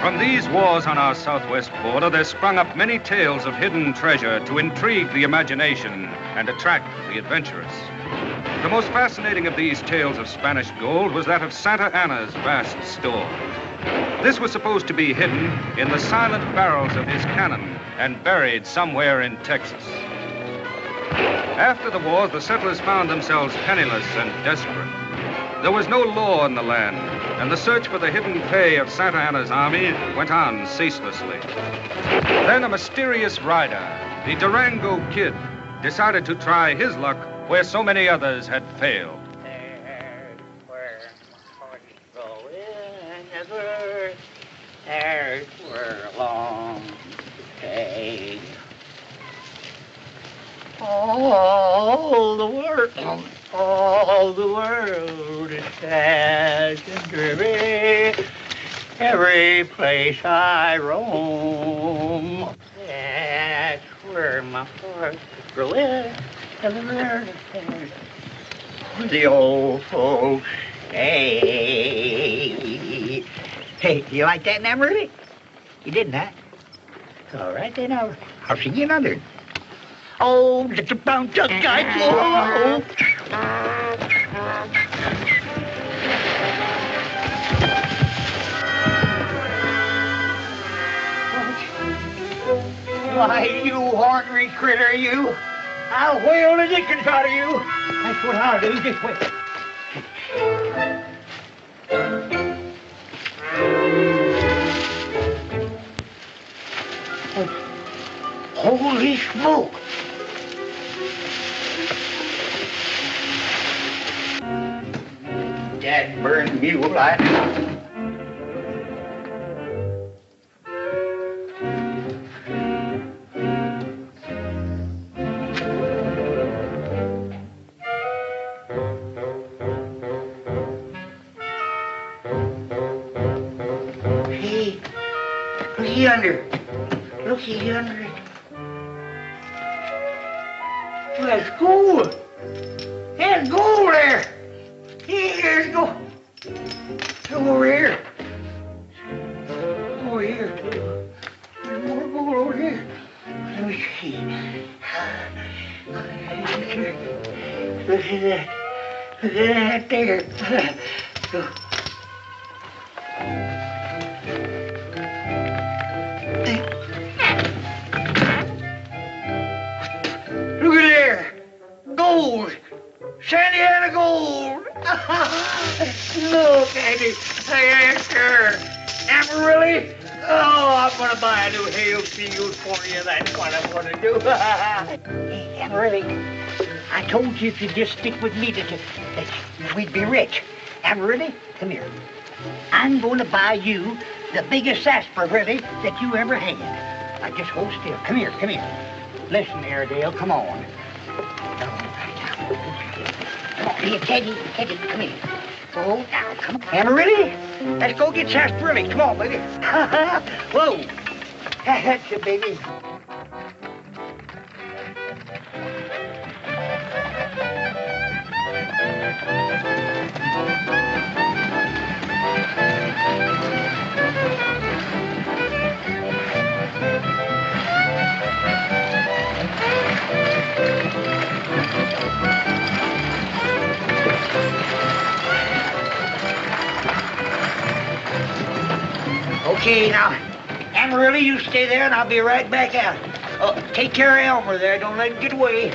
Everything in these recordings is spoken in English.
From these wars on our southwest border, there sprung up many tales of hidden treasure to intrigue the imagination and attract the adventurous. The most fascinating of these tales of Spanish gold was that of Santa Anna's vast store. This was supposed to be hidden in the silent barrels of his cannon and buried somewhere in Texas. After the war, the settlers found themselves penniless and desperate. There was no law in the land, and the search for the hidden pay of Santa Anna's army went on ceaselessly. Then a mysterious rider, the Durango Kid, decided to try his luck where so many others had failed. There's where my heart is going ever. There's where I long to take. All the world is sad and dreary. Every place I roam, that's where my heart is growing. The old folks say. Hey, you like that now, really? You didn't, huh? All right, then I'll sing you another. Oh, little brown duck guy, oh. Why, you ornery critter, you. I'll whale the dickens out of you. That's what I'll do. Just wait. Holy smoke! Dad burned mule, Hey, look yonder. Look yonder. There's gold. There's gold there. There's gold. Over here. Over here, too. There's more gold over here. Let me see. Look at that. Look at that there. Look at there. Gold. Santa Ana gold. Look at it. There. Amarillo. Oh, I'm going to buy a new hay field for you. That's what I'm going to do. Hey, Amarillo, I told you if you'd just stick with me that we'd be rich. Amarillo, come here. I'm going to buy you the biggest sarsaparilla that you ever had. Now, just hold still. Come here, come here. Listen, Airedale, come on. Come on, here, Teddy, come here. Oh, now, come on. Amarillo, let's go get sarsaparilla. Come on, baby. Whoa. That's it, baby. Okay, now, Amarillo, you stay there and I'll be right back out. Oh, take care of Elmer there. Don't let him get away.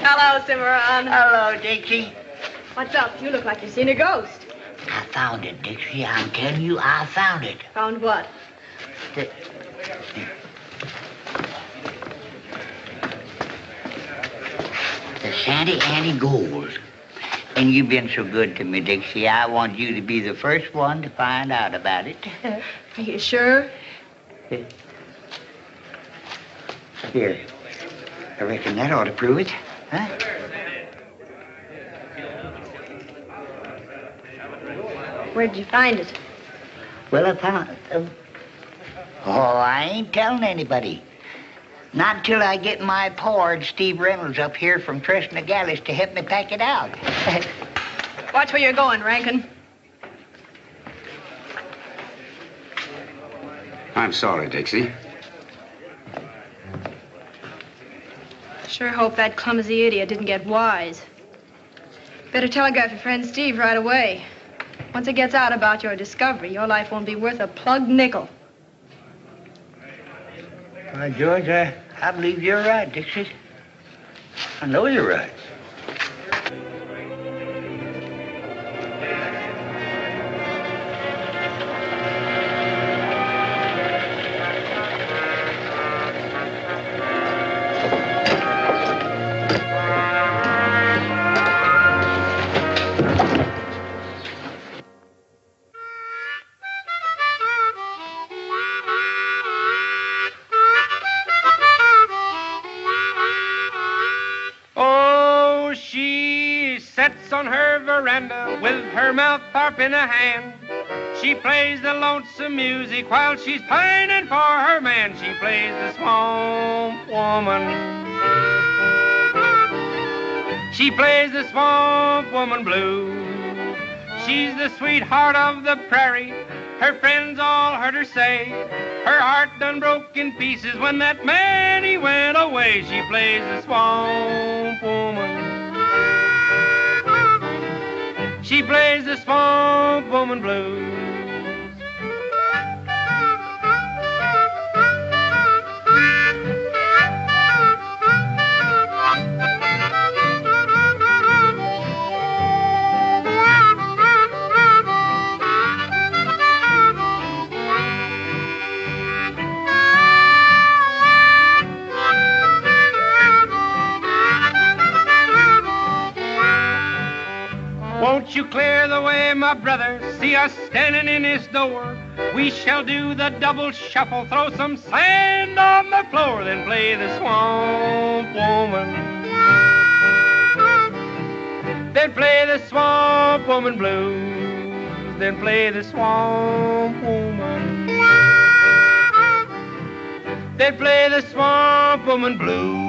Hello, Cimarron. Hello, Dixie. What's up? You look like you've seen a ghost. I found it, Dixie. I'm telling you, I found it. Found what? The Santa Annie gold. And you've been so good to me, Dixie. I want you to be the first one to find out about it. Are you sure? Here. I reckon that ought to prove it, huh? Where'd you find it? Well, I found... oh, I ain't telling anybody. Not until I get my pard, Steve Reynolds, up here from Tresna-Gallus to help me pack it out. Watch where you're going, Rankin. I'm sorry, Dixie. Sure hope that clumsy idiot didn't get wise. Better telegraph your friend Steve right away. Once it gets out about your discovery, your life won't be worth a plugged nickel. Well, George, I believe you're right, Dixie. I know you're right. On her veranda with her mouth harp in a hand. She plays the lonesome music while she's pining for her man. She plays the swamp woman. She plays the swamp woman blues. She's the sweetheart of the prairie. Her friends all heard her say her heart done broke in pieces when that man he went away. She plays the swamp woman. She plays the swamp woman blues. Won't you clear the way, my brother? See us standing in his door. We shall do the double shuffle, throw some sand on the floor, then play the swamp woman. Then play the swamp woman blues. Then play the swamp woman. Then play the swamp woman blues.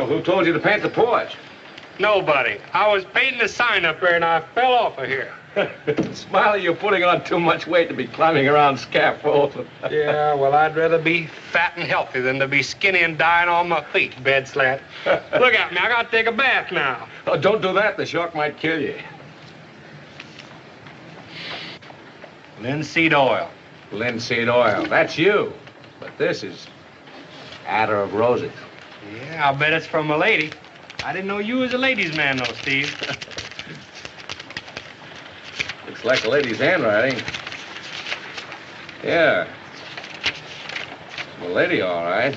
Who told you to paint the porch? Nobody. I was painting a sign up there and I fell off of here. Smiley, you're putting on too much weight to be climbing around scaffolds. Yeah, well, I'd rather be fat and healthy than to be skinny and dying on my feet, bed slat. Look at me, I gotta take a bath now. Oh, don't do that. The shark might kill you. Linseed oil. Linseed oil. That's you. But this is attar of roses. Yeah, I'll bet it's from a lady. I didn't know you was a ladies' man, though, Steve. Looks like a lady's handwriting. Yeah. Well, lady, all right.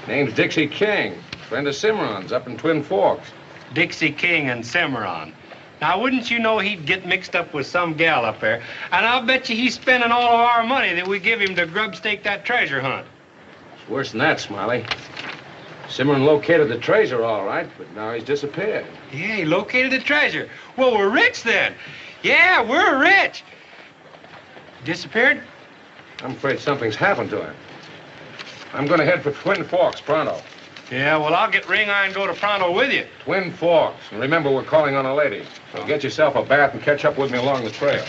Name's Dixie King. Friend of Cimarron's up in Twin Forks. Dixie King and Cimarron. Now, wouldn't you know he'd get mixed up with some gal up there? And I'll bet you he's spending all of our money that we give him to grub-stake that treasure hunt. It's worse than that, Smiley. Cimarron located the treasure, all right, but now he's disappeared. Yeah, he located the treasure. Well, we're rich then. Yeah, we're rich. Disappeared? I'm afraid something's happened to him. I'm going to head for Twin Forks pronto. Yeah, well, I'll get Ring Eye and go to Pronto with you. Twin Forks. And remember, we're calling on a lady. So get yourself a bath and catch up with me along the trail.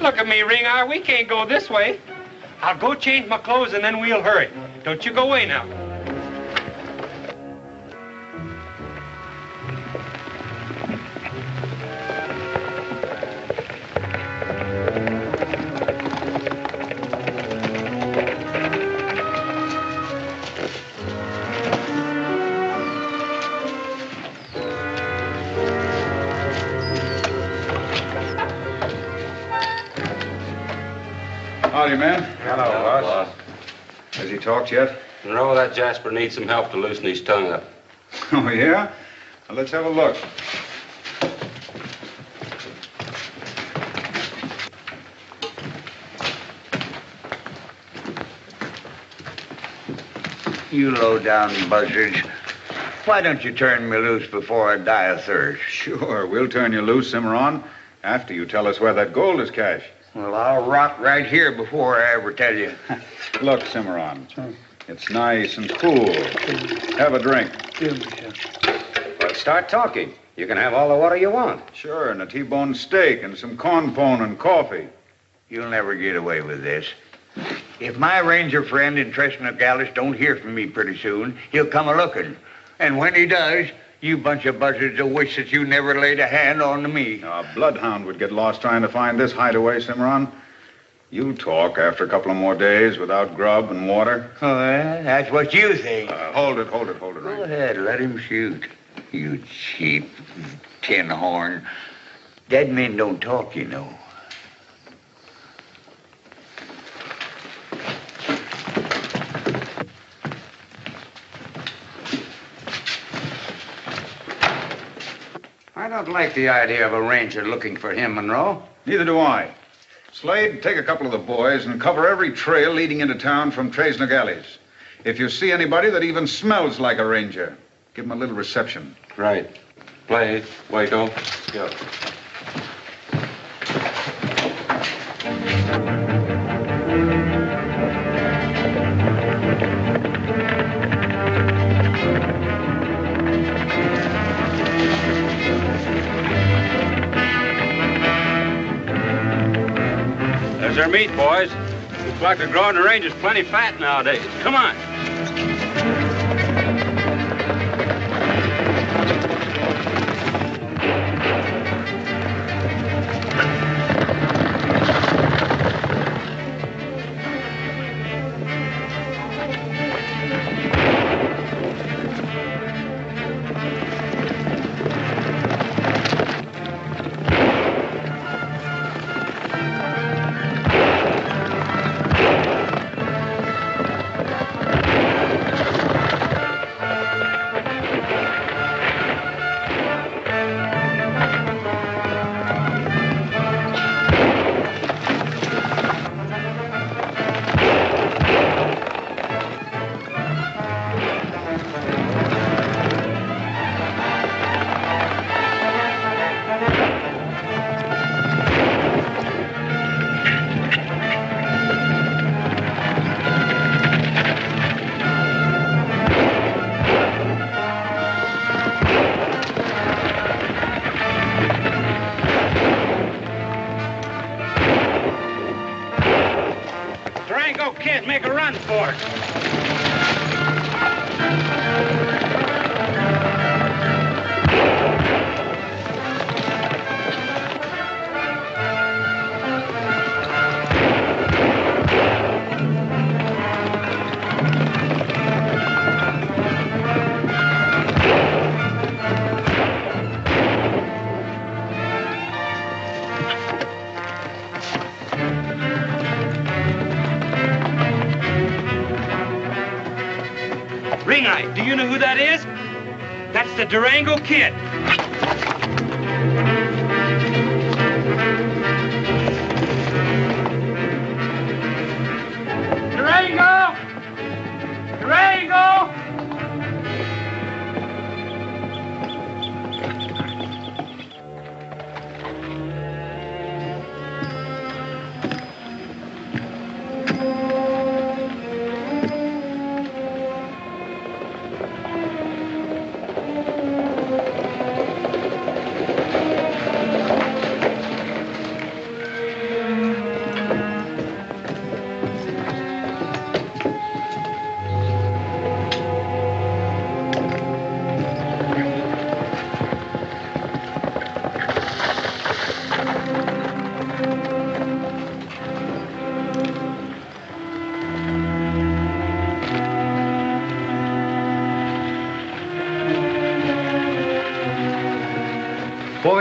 Look at me, Ring Eye. We can't go this way. I'll go change my clothes and then we'll hurry. Don't you go away now. Howdy, man. Hello, boss. Has he talked yet? No, that Jasper needs some help to loosen his tongue up. Oh, yeah? Well, let's have a look. You low-down buzzards. Why don't you turn me loose before I die of thirst? Sure, we'll turn you loose, Cimarron, after you tell us where that gold is cached. Well, I'll rot right here before I ever tell you. Look, Cimarron, it's nice and cool. Have a drink. Well, start talking. You can have all the water you want. Sure, and a T-bone steak and some corn pone and coffee. You'll never get away with this. If my ranger friend in Tres Nogales don't hear from me pretty soon, he'll come a-looking. And when he does, you bunch of buzzards will wish that you never laid a hand on me. A bloodhound would get lost trying to find this hideaway, Cimarron. You'll talk after a couple of more days without grub and water. Oh, that's what you think. Hold it, Go Ranger. ahead, let him shoot. You cheap tin horn. Dead men don't talk, you know. I don't like the idea of a ranger looking for him, Monroe. Neither do I. Slade, take a couple of the boys and cover every trail leading into town from Tres Nogales. If you see anybody that even smells like a ranger, give them a little reception. Right. Play, Waco. Go. There's our meat, boys. Looks like the growing range is plenty fat nowadays. Come on. Durango kid, make a run for it. Ring Eye, do you know who that is? That's the Durango kid. Durango! Durango!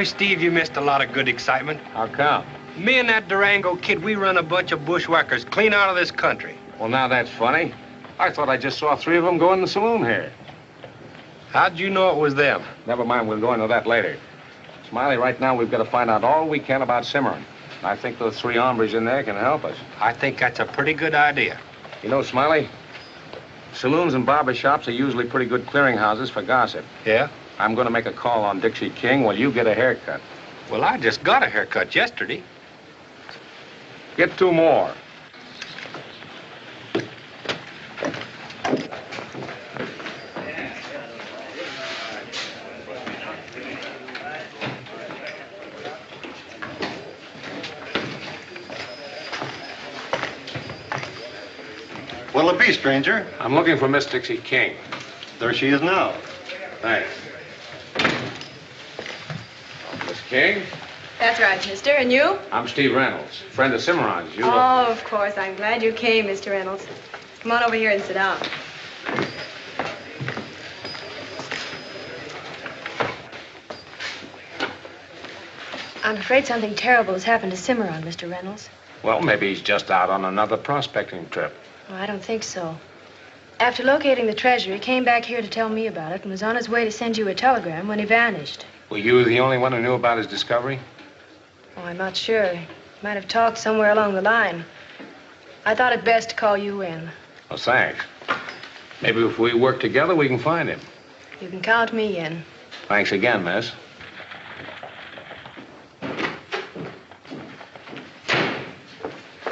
Boy, Steve, you missed a lot of good excitement. How come? Me and that Durango kid, we run a bunch of bushwhackers clean out of this country. Well, now that's funny. I thought I just saw 3 of them go in the saloon here. How'd you know it was them? Never mind, we'll go into that later. Smiley, right now we've got to find out all we can about Cimarron. I think those 3 hombres in there can help us. I think that's a pretty good idea. You know, Smiley, saloons and barber shops are usually pretty good clearinghouses for gossip. Yeah? I'm going to make a call on Dixie King while you get a haircut. Well, I just got a haircut yesterday. Get 2 more. What'll it be, stranger? I'm looking for Miss Dixie King. There she is now. Thanks. Miss King? That's right, mister. And you? I'm Steve Reynolds, friend of Cimarron's. You Oh, of course. I'm glad you came, Mr. Reynolds. Come on over here and sit down. I'm afraid something terrible has happened to Cimarron, Mr. Reynolds. Well, maybe he's just out on another prospecting trip. Oh, I don't think so. After locating the treasure, he came back here to tell me about it and was on his way to send you a telegram when he vanished. Were you the only one who knew about his discovery? Oh, I'm not sure. He might have talked somewhere along the line. I thought it best to call you in. Oh, thanks. Maybe if we work together, we can find him. You can count me in. Thanks again, miss.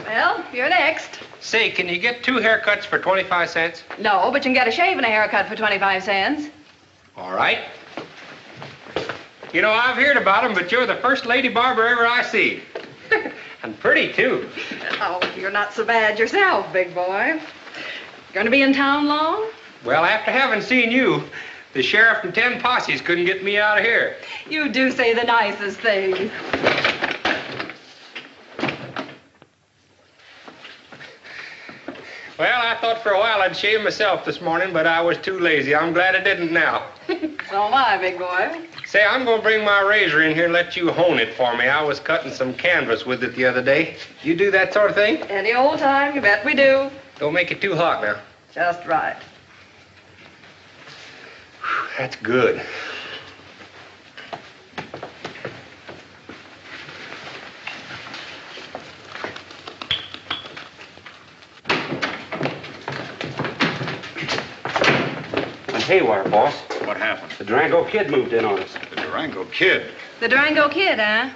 Well, you're next. Say, can you get 2 haircuts for 25 cents? No, but you can get a shave and a haircut for 25 cents. All right. You know, I've heard about them, but you're the first lady barber ever I see. And pretty, too. Oh, you're not so bad yourself, big boy. Going to be in town long? Well, after having seen you, the sheriff and 10 posses couldn't get me out of here. You do say the nicest things. Well, I thought for a while I'd shave myself this morning, but I was too lazy. I'm glad I didn't now. So am I, big boy. Say, I'm going to bring my razor in here and let you hone it for me. I was cutting some canvas with it the other day. You do that sort of thing? Any old time, you bet we do. Don't make it too hot now. Just right. Whew, that's good. Haywire, boss. What happened? The Durango kid moved in on us. The Durango kid. The Durango kid, huh?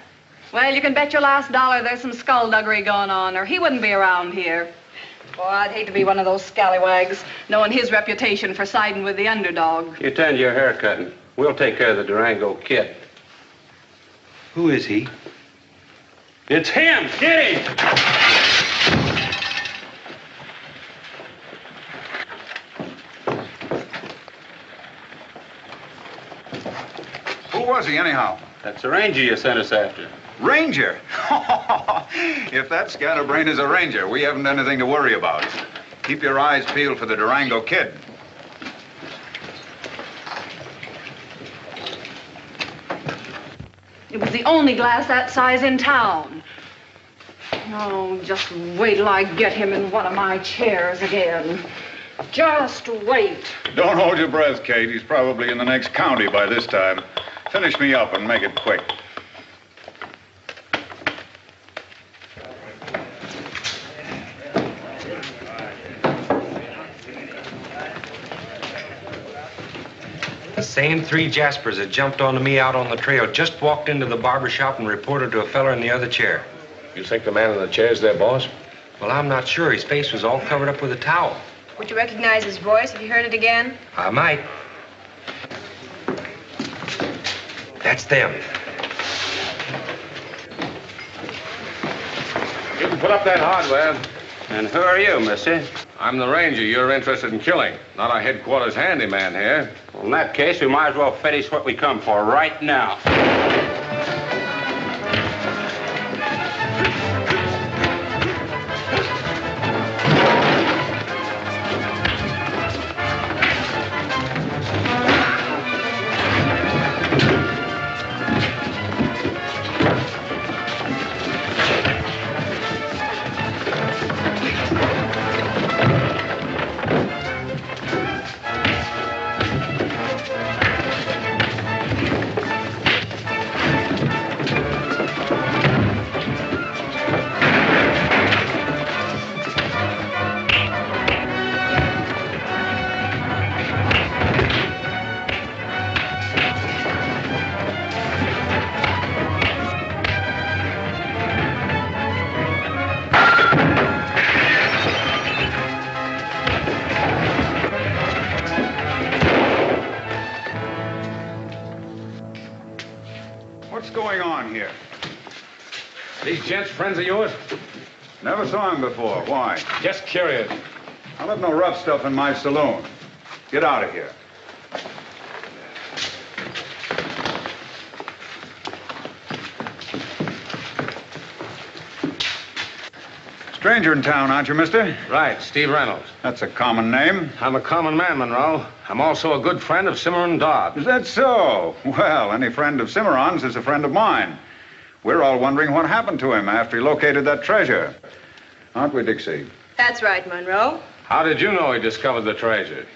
Well, you can bet your last dollar there's some skullduggery going on, or he wouldn't be around here. Boy, I'd hate to be one of those scallywags, knowing his reputation for siding with the underdog. You tend to your haircutting. We'll take care of the Durango kid. Who is he? It's him! Get him! Who was he, anyhow? That's the ranger you sent us after. Ranger? If that scatterbrain is a ranger, we haven't anything to worry about. Keep your eyes peeled for the Durango kid. It was the only glass that size in town. Oh, just wait till I get him in one of my chairs again. Just wait. Don't hold your breath, Kate. He's probably in the next county by this time. Finish me up and make it quick. The same 3 Jaspers that jumped onto me out on the trail just walked into the barber shop and reported to a fella in the other chair. You think the man in the chair's there, boss? Well, I'm not sure. His face was all covered up with a towel. Would you recognize his voice if you heard it again? I might. That's them. You can put up that hardware. And who are you, mister? I'm the ranger you're interested in killing, not a headquarters handyman here. Well, in that case, we might as well finish what we come for right now. gents friends of yours? Never saw him before. Why? Just curious. I left no rough stuff in my saloon. Get out of here. Stranger in town, aren't you, mister? Right, Steve Reynolds. That's a common name. I'm a common man, Monroe. I'm also a good friend of Cimarron Dobbs. Is that so? Well, any friend of Cimarron's is a friend of mine. We're all wondering what happened to him after he located that treasure. Aren't we, Dixie? That's right, Monroe. How did you know he discovered the treasure?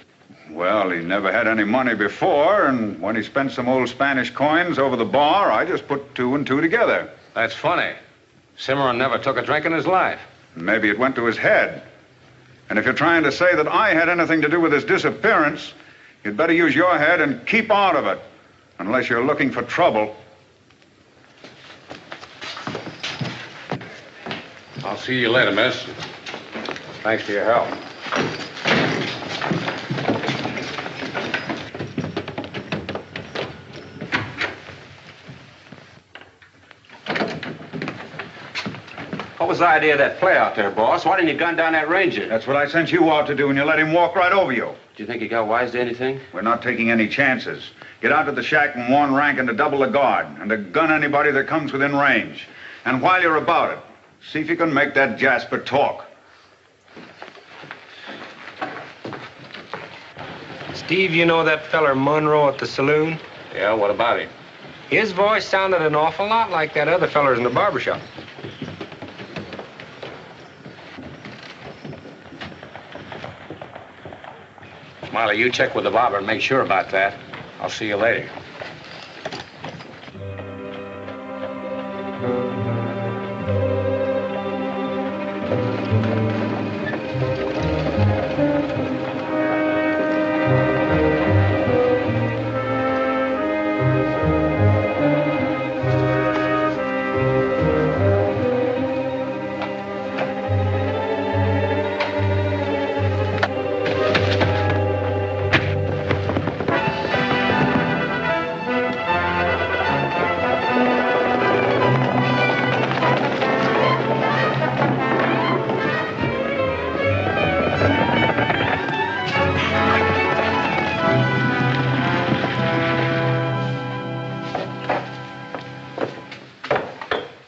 Well, he never had any money before, and when he spent some old Spanish coins over the bar, I just put two and two together. That's funny. Cimarron never took a drink in his life. Maybe it went to his head. And if you're trying to say that I had anything to do with his disappearance, you'd better use your head and keep out of it, unless you're looking for trouble. I'll see you later, miss. Thanks for your help. What was the idea of that play out there, boss? Why didn't you gun down that ranger? That's what I sent you out to do, and you let him walk right over you. Do you think he got wise to anything? We're not taking any chances. Get out to the shack and warn Rankin to double the guard and to gun anybody that comes within range. And while you're about it, see if you can make that Jasper talk. Steve, you know that feller Monroe at the saloon? Yeah, what about him? His voice sounded an awful lot like that other feller's in the barber shop. Smiley, you check with the barber and make sure about that. I'll see you later.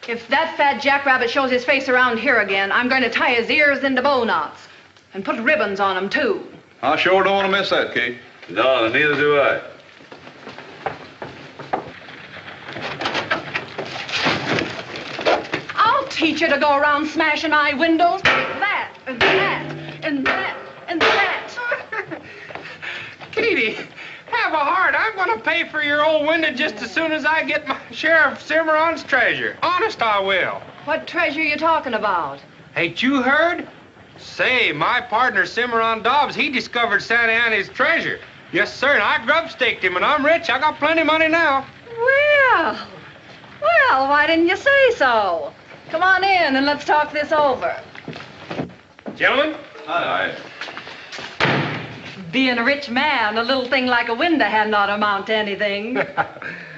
If that fat jackrabbit shows his face around here again, I'm going to tie his ears into bow knots and put ribbons on him, too. I sure don't want to miss that, Kate. No, neither do I. I'll teach you to go around smashing my windows. That, and that, and that, and that. Katie, have a heart. I'm going to pay for your old window just as soon as I get my share of Cimarron's treasure. Honest, I will. What treasure are you talking about? Ain't you heard? Say, my partner Cimarron Dobbs, he discovered Santa Anna's treasure. Yes, sir, and I grub-staked him, and I'm rich. I got plenty of money now. Well, why didn't you say so? Come on in and let's talk this over. Gentlemen? Hi. Being a rich man, a little thing like a window had not amount to anything.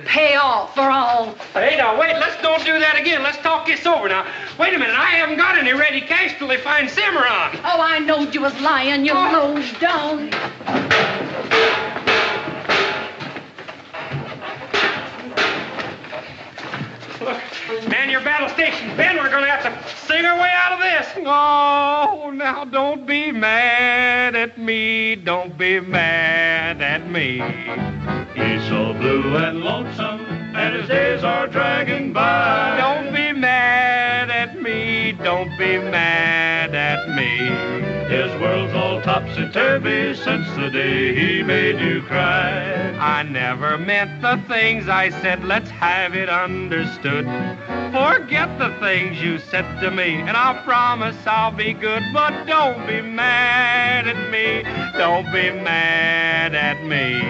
Pay off for all. Hey, now, wait, let's don't do that again. Let's talk this over now. Wait a minute, I haven't got any ready cash till they find Cimarron. Oh, I knowed you was lying, you low down. Look, man your battle station. Ben, we're gonna have to sing our way out of this. Oh, now don't be mad at me. Don't be mad at me. He's so blue and lonesome, and his days are dragging by. Don't be mad at me. Don't be mad at me. His world's all topsy-turvy since the day he made you cry. I never meant the things I said, let's have it understood. Forget the things you said to me, and I'll promise I'll be good. But don't be mad at me, don't be mad at me.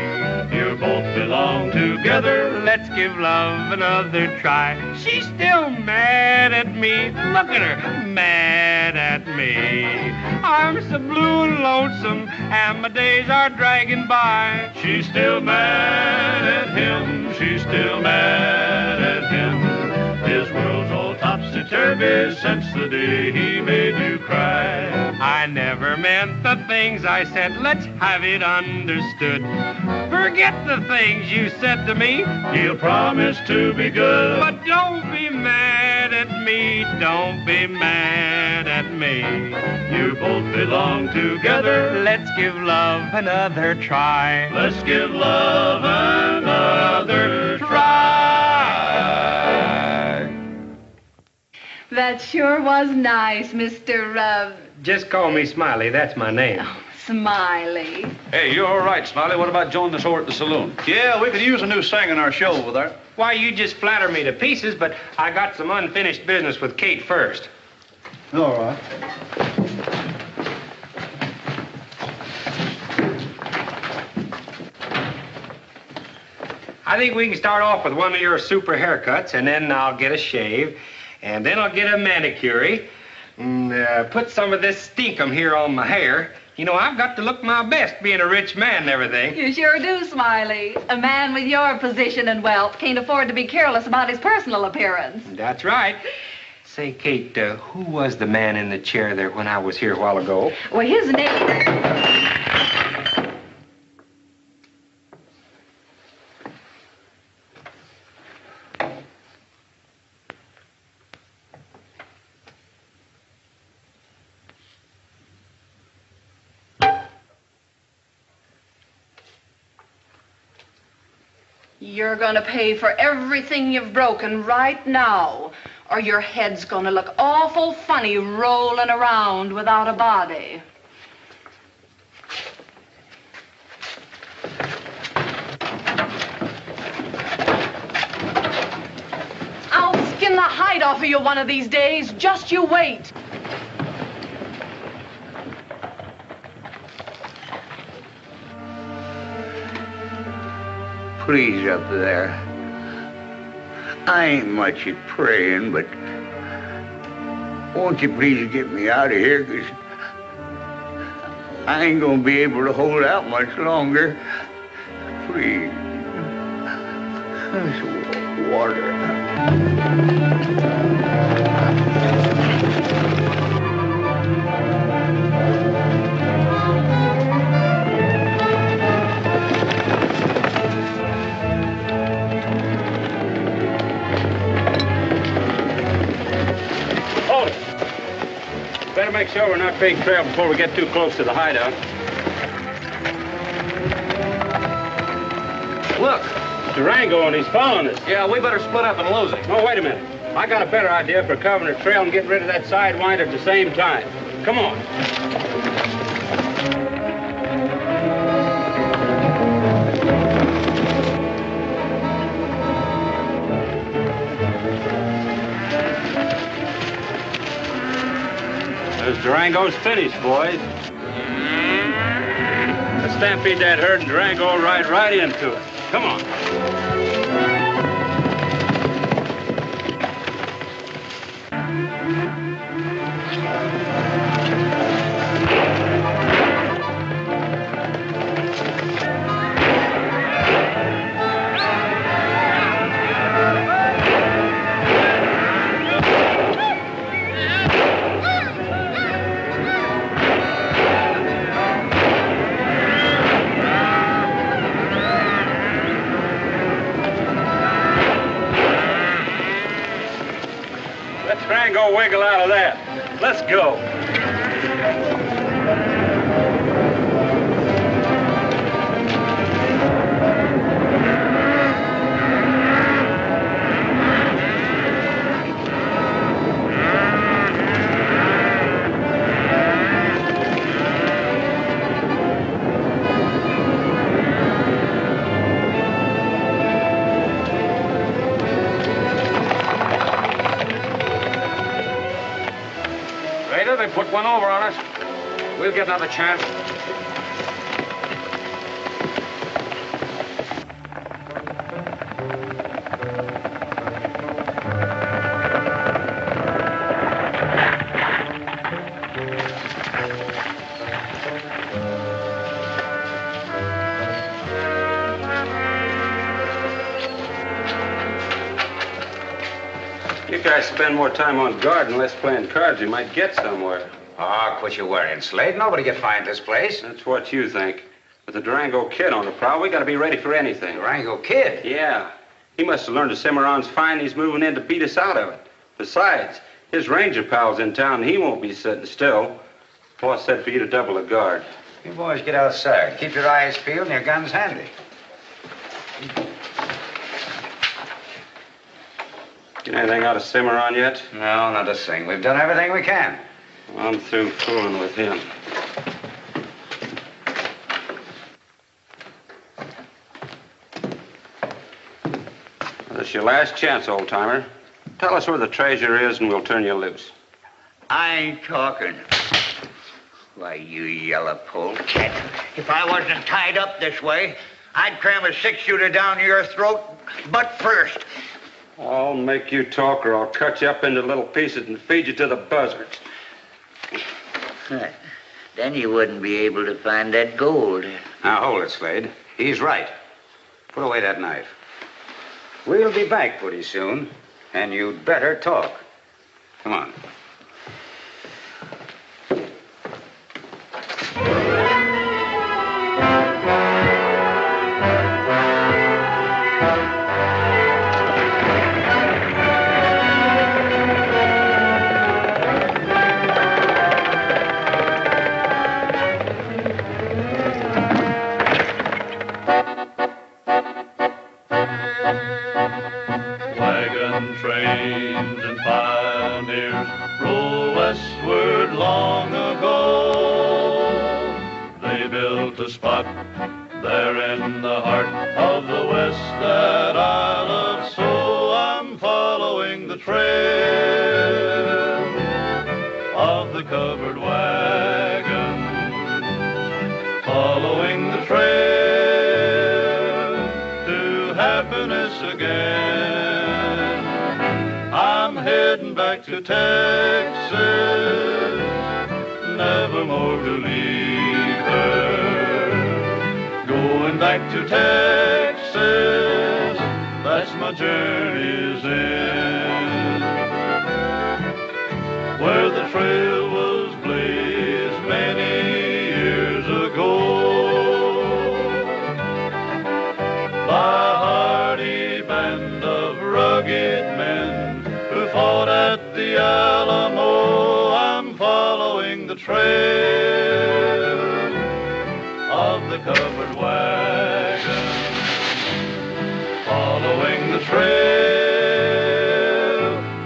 You both belong together. Let's give love another try. She's still mad at me, look at her, mad at me. I'm so blue and lonesome, and my days are dragging by. She's still mad at him. She's still mad at him. His world's all topsy-turvy ever since the day he made you cry. I never meant the things I said, let's have it understood. Forget the things you said to me. He'll promise to be good. But don't be mad at me, don't be mad at me. You both belong together. Let's give love another try. Let's give love another try. That sure was nice, Mr. Just call me Smiley. That's my name. Oh, Smiley. Hey, you're all right, Smiley. What about joining us over at the saloon? Yeah, we could use a new singer in our show over there. Why, you just flatter me to pieces, but I got some unfinished business with Kate first. All right. I think we can start off with one of your super haircuts, and then I'll get a shave, and then I'll get a manicure, and put some of this stinkum here on my hair. You know, I've got to look my best being a rich man and everything. You sure do, Smiley. A man with your position and wealth can't afford to be careless about his personal appearance. That's right. Say, Kate, who was the man in the chair there when I was here a while ago? Well, his name... You're gonna pay for everything you've broken right now, or your head's gonna look awful funny rolling around without a body. I'll skin the hide off of you one of these days. Just you wait. Please, up there. I ain't much at praying, but won't you please get me out of here, because I ain't gonna be able to hold out much longer. Please. Some water. Better make sure we're not breaking trail before we get too close to the hideout. Look, Durango, and he's following us. Yeah, we better split up and lose him. Oh, wait a minute. I got a better idea for covering the trail and getting rid of that sidewinder at the same time. Come on. There's Durango's finish, boys. Let's stampede that herd and Durango will ride right into it. Come on. Durango wiggle out of that. Let's go. They put one over on us. We'll get another chance. You guys spend more time on guard and less playing cards, we might get somewhere. Oh, quit your worrying, Slade. Nobody can find this place. That's what you think. With the Durango Kid on the prowl, we gotta be ready for anything. Durango Kid? Yeah. He must have learned the Cimarron's fine. He's moving in to beat us out of it. Besides, his ranger pal's in town, and he won't be sitting still. Boss said for you to double the guard. You boys get outside. Keep your eyes peeled and your guns handy. Get anything out of Cimarron yet? No, not a thing. We've done everything we can. I'm through fooling with him. This is your last chance, old-timer. Tell us where the treasure is and we'll turn you loose. I ain't talking. Why, you yellow polecat. If I wasn't tied up this way, I'd cram a six-shooter down your throat butt first. I'll make you talk or I'll cut you up into little pieces and feed you to the buzzards. Then you wouldn't be able to find that gold. Now, hold it, Slade. He's right. Put away that knife. We'll be back pretty soon, and you'd better talk. Come on. Trains and pioneers roll westward long ago. They built a spot there in the heart of the West that I love so. I'm following the trail of the covered wagon, following the trail to happiness again. I'm heading back to Texas, never more to leave her. Going back to Texas, that's my journey's end. Where the trail was blazed many years ago by a hardy band of rugged men who fought at the Alamo. I'm following the trail of the covered wagon, following the trail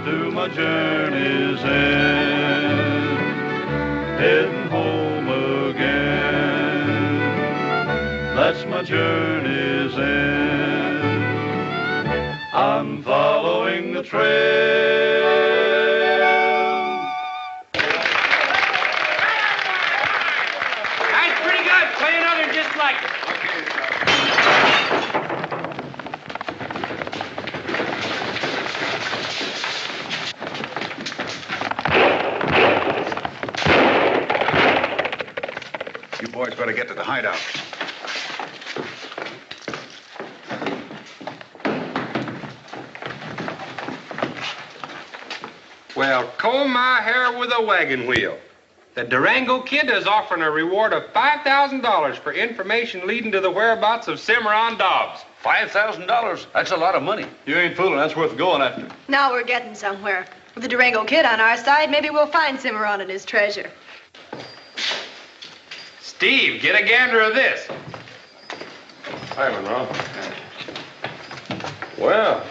to my journey's end, heading home again. That's my journey's end. I'm following the trail. That's pretty good. Play another just like it. You boys better get to the hideout. Well, comb my hair with a wagon wheel. The Durango Kid is offering a reward of $5,000 for information leading to the whereabouts of Cimarron Dobbs. $5,000? That's a lot of money. You ain't fooling. That's worth going after. Now we're getting somewhere. With the Durango Kid on our side, maybe we'll find Cimarron and his treasure. Steve, get a gander of this. Hi, Monroe. Well,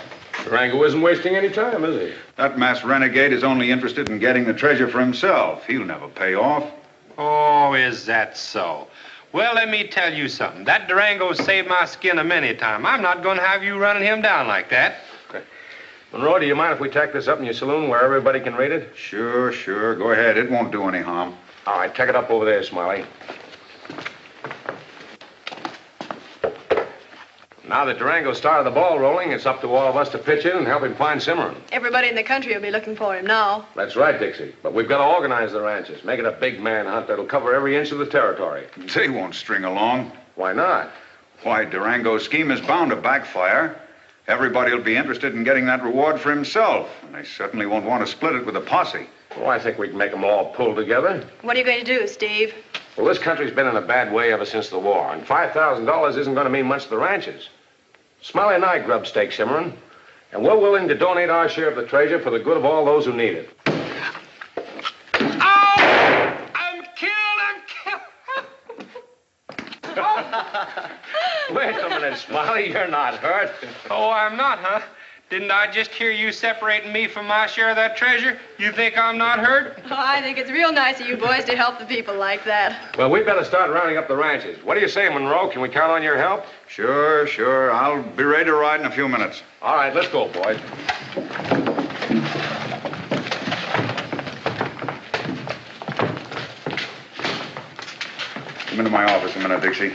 Durango isn't wasting any time, is he? That masked renegade is only interested in getting the treasure for himself. He'll never pay off. Oh, is that so? Well, let me tell you something. That Durango saved my skin a many time. I'm not going to have you running him down like that. Okay. Monroe, do you mind if we tack this up in your saloon where everybody can read it? Sure, sure. Go ahead. It won't do any harm. All right, tack it up over there, Smiley. Now that Durango started the ball rolling, it's up to all of us to pitch in and help him find Cimarron. Everybody in the country will be looking for him now. That's right, Dixie. But we've got to organize the ranches, make it a big man hunt that'll cover every inch of the territory. They won't string along. Why not? Why, Durango's scheme is bound to backfire. Everybody will be interested in getting that reward for himself, and they certainly won't want to split it with the posse. Well, I think we can make them all pull together. What are you going to do, Steve? Well, this country's been in a bad way ever since the war, and $5,000 isn't going to mean much to the ranchers. Smiley and I grub stake Cimarron, and we're willing to donate our share of the treasure for the good of all those who need it. Wait a minute, Smiley, you're not hurt. Oh, I'm not, huh? Didn't I just hear you separating me from my share of that treasure? You think I'm not hurt? Oh, I think it's real nice of you boys to help the people like that. Well, we better start rounding up the ranches. What do you say, Monroe? Can we count on your help? Sure. I'll be ready to ride in a few minutes. All right, let's go, boys. Come into my office a minute, Dixie.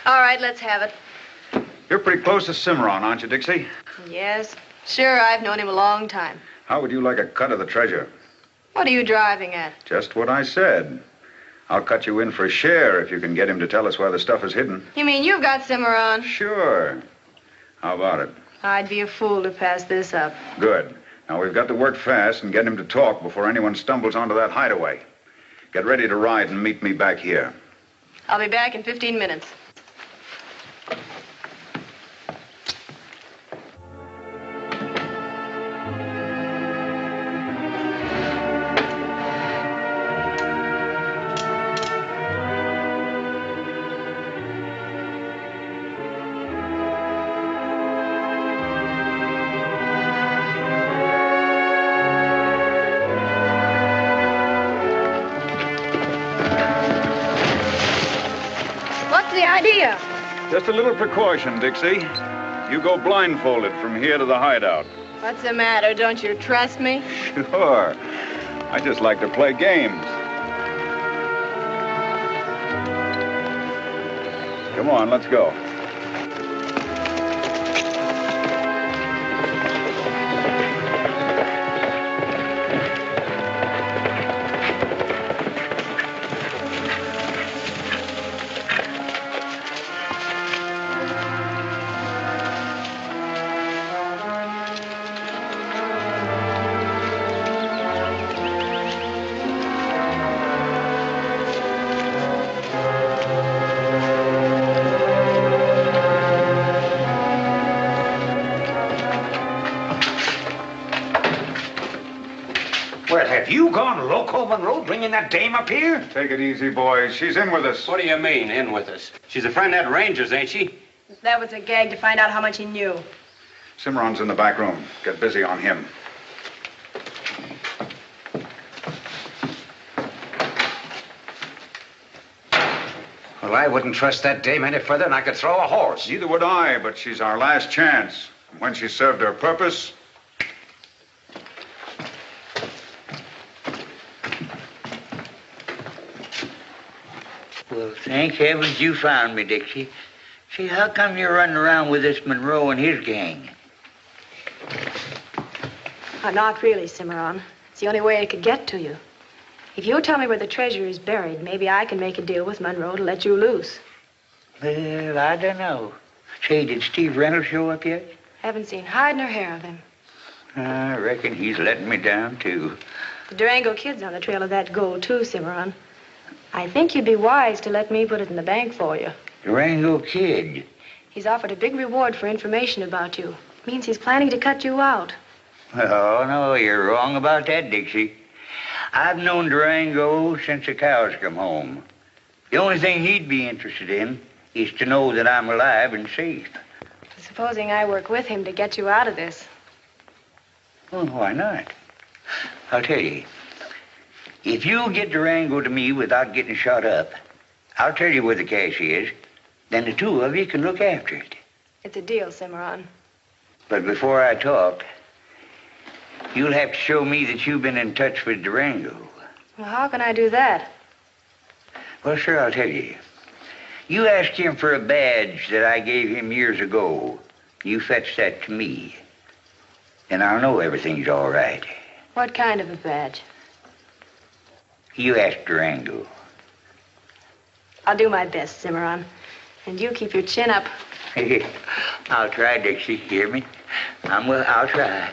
All right, let's have it. You're pretty close to Cimarron, aren't you, Dixie? Yes. Sure, I've known him a long time. How would you like a cut of the treasure? What are you driving at? Just what I said. I'll cut you in for a share if you can get him to tell us where the stuff is hidden. You mean you've got Cimarron? Sure. How about it? I'd be a fool to pass this up. Good. Now, we've got to work fast and get him to talk before anyone stumbles onto that hideaway. Get ready to ride and meet me back here. I'll be back in 15 minutes. Just a little precaution, Dixie. You go blindfolded from here to the hideout. What's the matter? Don't you trust me? Sure. I just like to play games. Come on, let's go. Well, have you gone loco, Monroe, bringing that dame up here? Take it easy, boys. She's in with us. What do you mean, in with us? She's a friend at Rangers, ain't she? That was a gag to find out how much he knew. Cimarron's in the back room. Get busy on him. Well, I wouldn't trust that dame any further than I could throw a horse. Neither would I, but she's our last chance. When she's served her purpose... Well, thank heavens you found me, Dixie. See, how come you're running around with this Monroe and his gang? Not really, Cimarron. It's the only way I could get to you. If you'll tell me where the treasure is buried, maybe I can make a deal with Monroe to let you loose. Well, I don't know. Say, did Steve Reynolds show up yet? Haven't seen hide nor hair of him. I reckon he's letting me down, too. The Durango kid's on the trail of that gold, too, Cimarron. I think you'd be wise to let me put it in the bank for you. Durango kid? He's offered a big reward for information about you. Means he's planning to cut you out. Oh, no, you're wrong about that, Dixie. I've known Durango since the cows come home. The only thing he'd be interested in is to know that I'm alive and safe. Supposing I work with him to get you out of this. Well, why not? I'll tell you. If you get Durango to me without getting shot up, I'll tell you where the cash is. Then the two of you can look after it. It's a deal, Cimarron. But before I talk, you'll have to show me that you've been in touch with Durango. Well, how can I do that? Well, sure, I'll tell you. You ask him for a badge that I gave him years ago. You fetch that to me. And I'll know everything's all right. What kind of a badge? You ask Durango. I'll do my best, Cimarron. And you keep your chin up. I'll try, Dixie. Hear me? I'll try.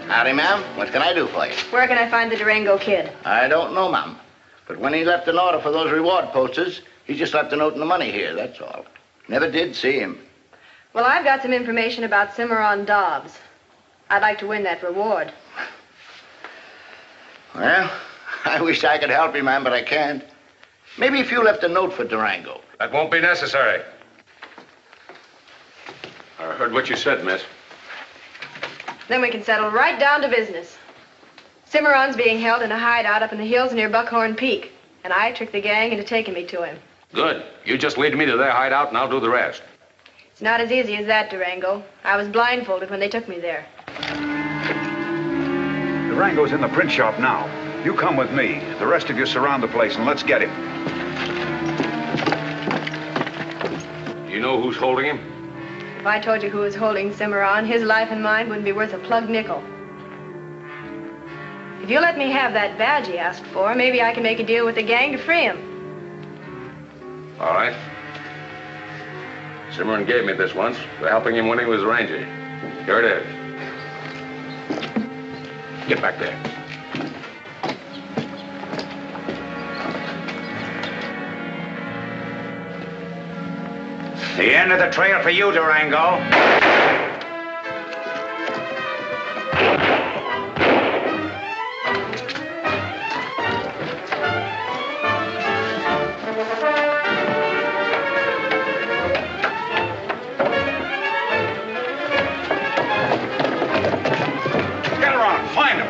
Howdy, ma'am. What can I do for you? Where can I find the Durango kid? I don't know, ma'am. But when he left an order for those reward posters, he just left a note in the money here, that's all. Never did see him. Well, I've got some information about Cimarron Dobbs. I'd like to win that reward. Well, I wish I could help you, ma'am, but I can't. Maybe if you left a note for Durango. That won't be necessary. I heard what you said, miss. Then we can settle right down to business. Cimarron's being held in a hideout up in the hills near Buckhorn Peak, and I tricked the gang into taking me to him. Good. You just lead me to their hideout, and I'll do the rest. It's not as easy as that, Durango. I was blindfolded when they took me there. Durango's in the print shop now. You come with me. The rest of you surround the place, and let's get him. You know who's holding him? If I told you who was holding Cimarron, his life and mine wouldn't be worth a plug nickel. If you let me have that badge he asked for, maybe I can make a deal with the gang to free him. All right. Cimarron gave me this once for helping him when he was Ranger. Here it is. Get back there. The end of the trail for you, Durango. Get around, find him.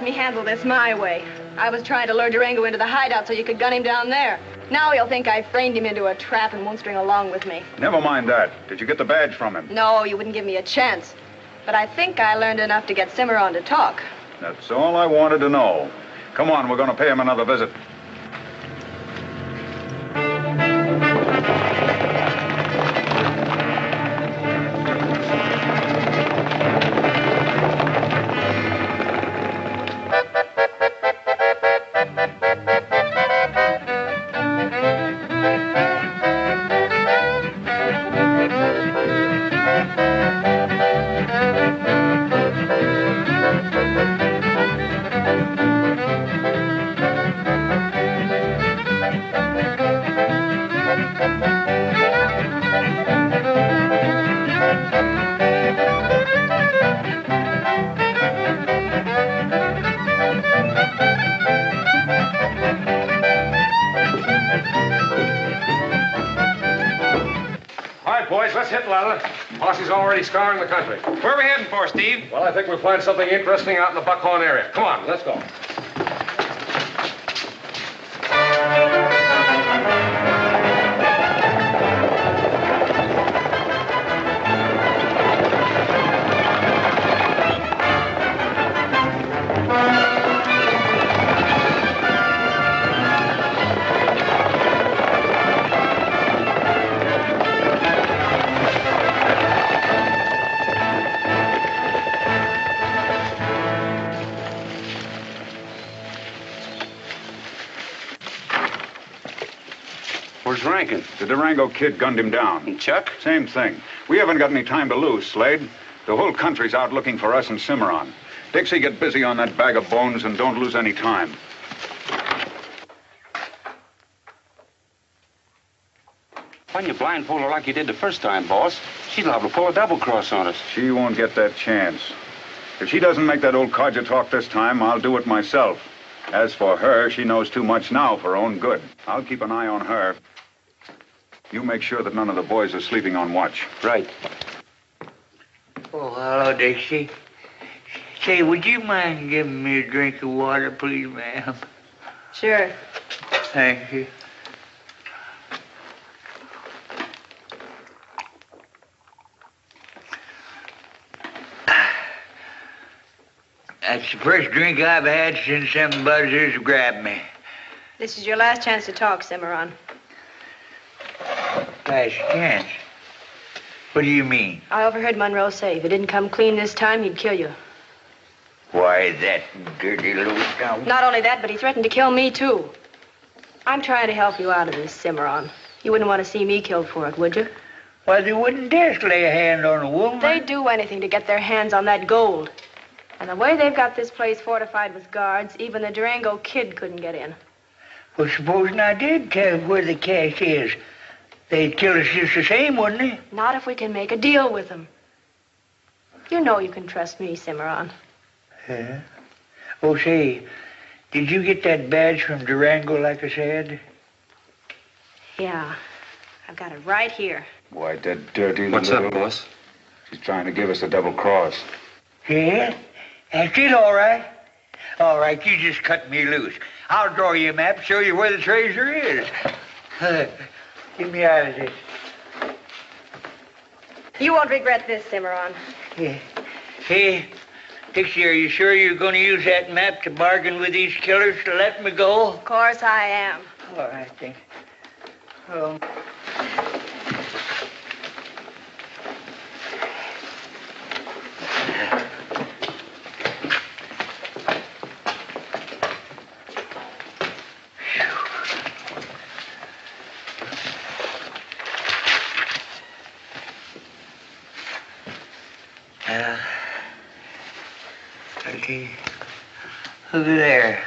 Me handle this my way. I was trying to lure Durango into the hideout so you could gun him down there. Now he'll think I framed him into a trap and won't string along with me. Never mind that. Did you get the badge from him? No, you wouldn't give me a chance. But I think I learned enough to get Cimarron to talk. That's all I wanted to know. Come on, we're going to pay him another visit. Let's hit leather. Posse's already scouring the country. Where are we heading for, Steve? Well, I think we'll find something interesting out in the Buckhorn area. Come on, let's go. The Durango kid gunned him down. And Chuck? Same thing. We haven't got any time to lose, Slade. The whole country's out looking for us and Cimarron. Dixie, get busy on that bag of bones and don't lose any time. Why don't you blindfold her like you did the first time, boss? She's liable to pull a double cross on us. She won't get that chance. If she doesn't make that old codger talk this time, I'll do it myself. As for her, she knows too much now for her own good. I'll keep an eye on her. You make sure that none of the boys are sleeping on watch. Right. Oh, hello, Dixie. Say, would you mind giving me a drink of water, please, ma'am? Sure. Thank you. That's the first drink I've had since them buzzers grabbed me. This is your last chance to talk, Cimarron. Last chance? What do you mean? I overheard Monroe say if he didn't come clean this time, he'd kill you. Why, that dirty little scoundrel. Not only that, but he threatened to kill me, too. I'm trying to help you out of this, Cimarron. You wouldn't want to see me killed for it, would you? Why, they wouldn't dare to lay a hand on a woman. They'd do anything to get their hands on that gold. And the way they've got this place fortified with guards, even the Durango kid couldn't get in. Well, supposing I did tell where the cash is, they'd kill us just the same, wouldn't they? Not if we can make a deal with them. You know you can trust me, Cimarron. Yeah? Oh, say, did you get that badge from Durango, like I said? Yeah. I've got it right here. Boy, that dirty What's little... up, boss? She's trying to give us a double cross. Yeah? That's it, all right. All right, you just cut me loose. I'll draw you a map, show you where the treasure is. Get me out of this. You won't regret this, Cimarron. Yeah. Hey, Dixie, are you sure you're going to use that map to bargain with these killers to let me go? Of course I am. All right, then. Oh. Okay. Look there.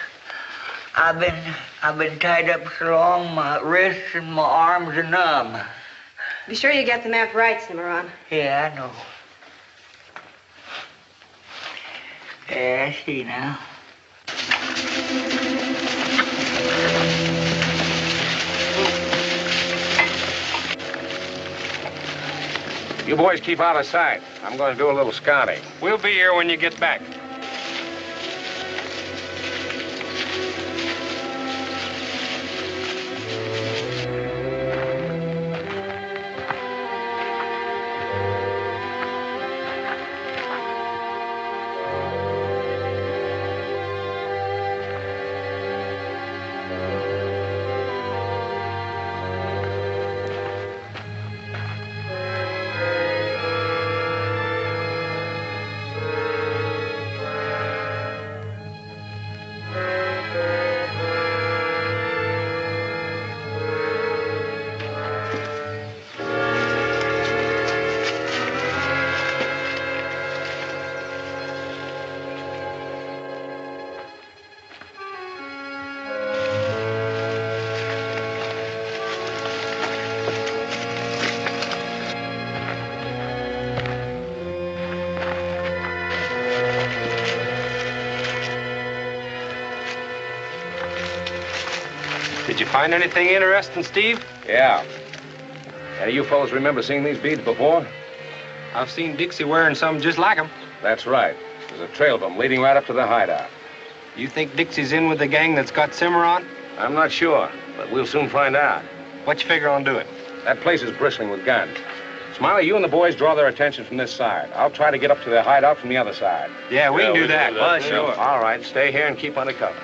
I've been tied up so long, my wrists and my arms are numb. Be sure you get the map right, Cimarron. Yeah, I know. Yeah, I see now. You boys keep out of sight. I'm going to do a little scouting. We'll be here when you get back. Did you find anything interesting, Steve? Yeah. Any of you fellows remember seeing these beads before? I've seen Dixie wearing some just like them. That's right. There's a trail of them leading right up to the hideout. You think Dixie's in with the gang that's got Cimarron? I'm not sure, but we'll soon find out. What you figure on doing? That place is bristling with guns. Smiley, you and the boys draw their attention from this side. I'll try to get up to their hideout from the other side. Yeah, we can do that. Well, sure. All right, stay here and keep under cover.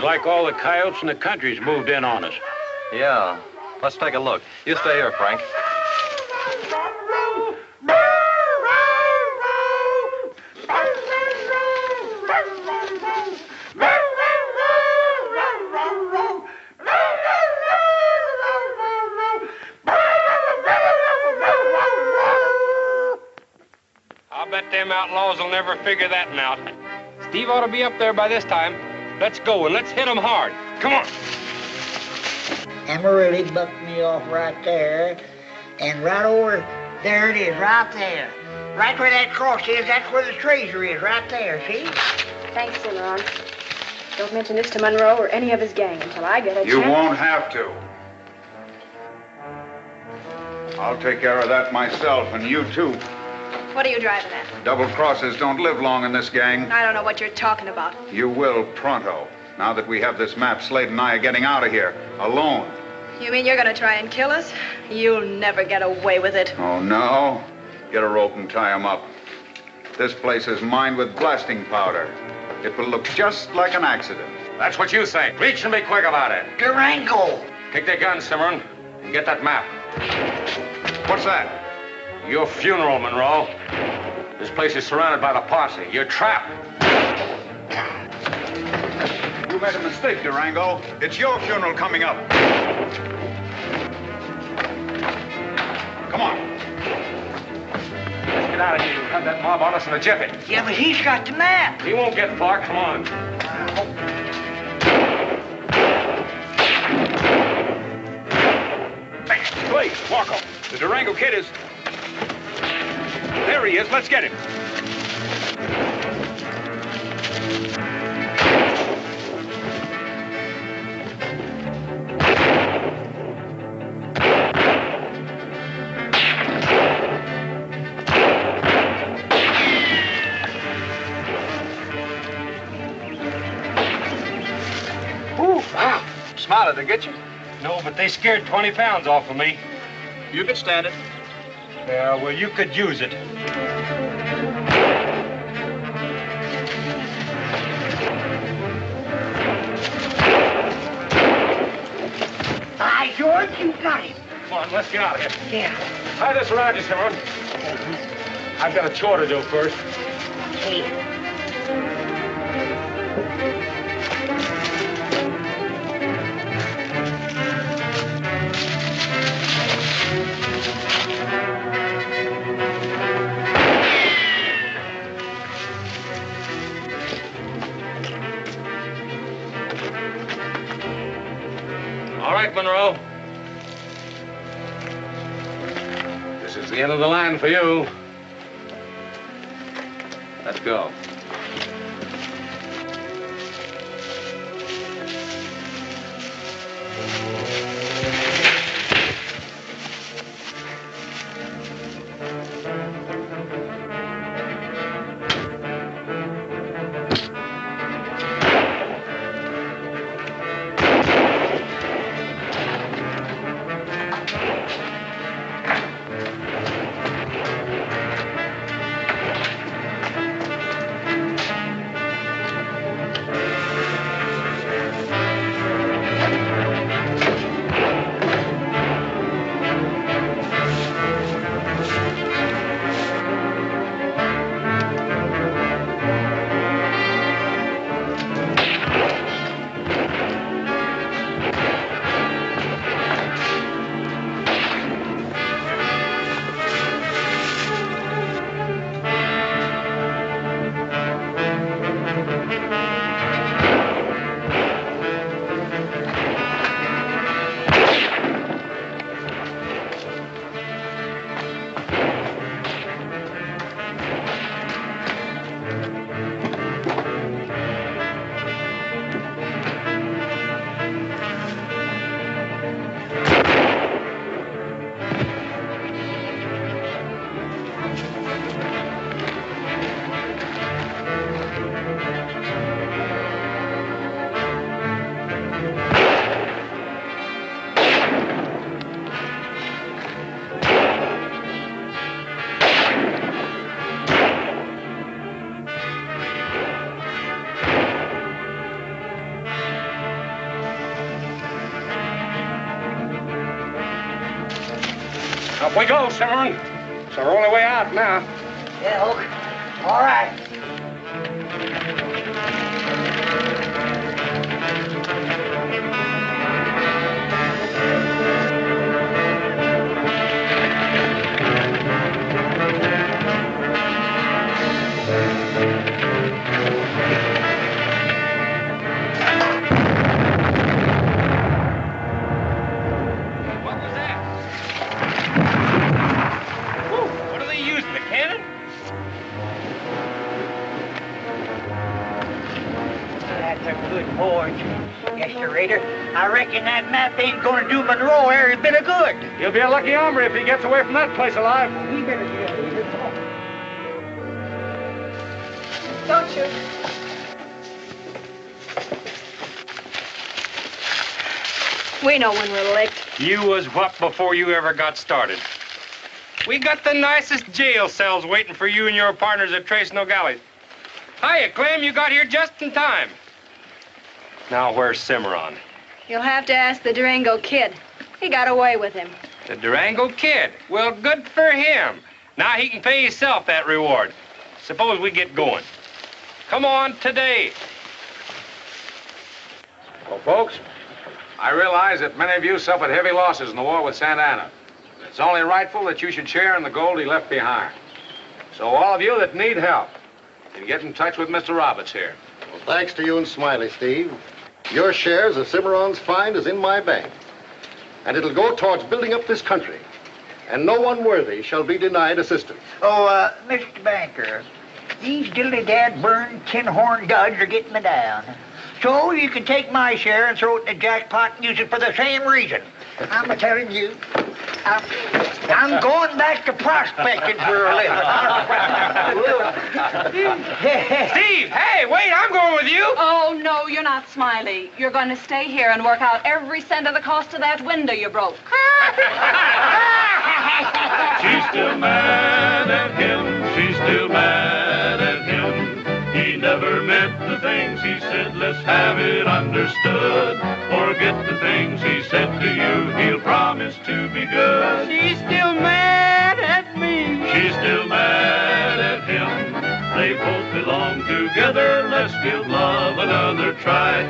like all the coyotes in the country's moved in on us. Yeah. Let's take a look. You stay here, Frank. I'll bet them outlaws will never figure that one out. Steve ought to be up there by this time. Let's go and let's hit them hard. Come on. Amarillo bucked me off right there. And right over there it is, right there. Right where that cross is, that's where the treasure is, right there, see? Thanks, Cimarron. Don't mention this to Monroe or any of his gang until I get a chance. You won't have to. I'll take care of that myself, and you too. What are you driving at? Double crosses don't live long in this gang. I don't know what you're talking about. You will pronto. Now that we have this map, Slade and I are getting out of here. Alone. You mean you're gonna try and kill us? You'll never get away with it. Oh, no? Get a rope and tie him up. This place is mined with blasting powder. It will look just like an accident. That's what you say. Reach and be quick about it. Durango! Take their guns, Cimarron, and get that map. What's that? Your funeral, Monroe. This place is surrounded by the posse. You're trapped. You made a mistake, Durango. It's your funeral coming up. Come on. Let's get out of here. We'll have that mob on us in a jiffy. Yeah, but he's got the map. He won't get far. Come on. Hey, Slade, Marco. The Durango kid is... There he is. Let's get him. Ooh, wow. Smiley, did they get you? No, but they scared 20 pounds off of me. You can stand it. Yeah, well, you could use it. Hi, George, you got him. Come on, let's get out of here. Yeah. Tie this around you, Cimarron. I've got a chore to do first. Okay. All right, Monroe. This is the end of the line for you. Let's go. Up we go, Cimarron. It's our only way out now. Yeah, Hook. All right. What was that? Whew, what are they using, the cannon? That's a good forge. Yes, sir, Raider. I reckon that map ain't gonna do Monroe every bit of good. He'll be a lucky hombre if he gets away from that place alive. We better get out of here. Come on. Don't shoot. We know when we're licked. You was what before you ever got started? We got the nicest jail cells waiting for you and your partners at Trace Nogales. Hiya, Clem, you got here just in time. Now, where's Cimarron? You'll have to ask the Durango kid. He got away with him. The Durango kid. Well, good for him. Now he can pay himself that reward. Suppose we get going. Come on, today. Well, folks, I realize that many of you suffered heavy losses in the war with Santa Anna. It's only rightful that you should share in the gold he left behind. So all of you that need help can get in touch with Mr. Roberts here. Well, thanks to you and Smiley, Steve. Your shares of Cimarron's find is in my bank. And it'll go towards building up this country. And no one worthy shall be denied assistance. Oh, Mr. Banker, these dilly-dad burned tin horn duds are getting me down. So you can take my share and throw it in the jackpot and use it for the same reason. I'm telling you, I'm going back to prospecting for a living. Steve, hey, wait, I'm going with you. Oh, no, you're not, Smiley. You're going to stay here and work out every cent of the cost of that window you broke. She's still mad at him. She's still mad at him. He never meant the things he said. Let's have it understood. Forget the things he said to you. He'll promise to be good. She's still mad at me. She's still mad at him. They both belong together. Let's give love another try.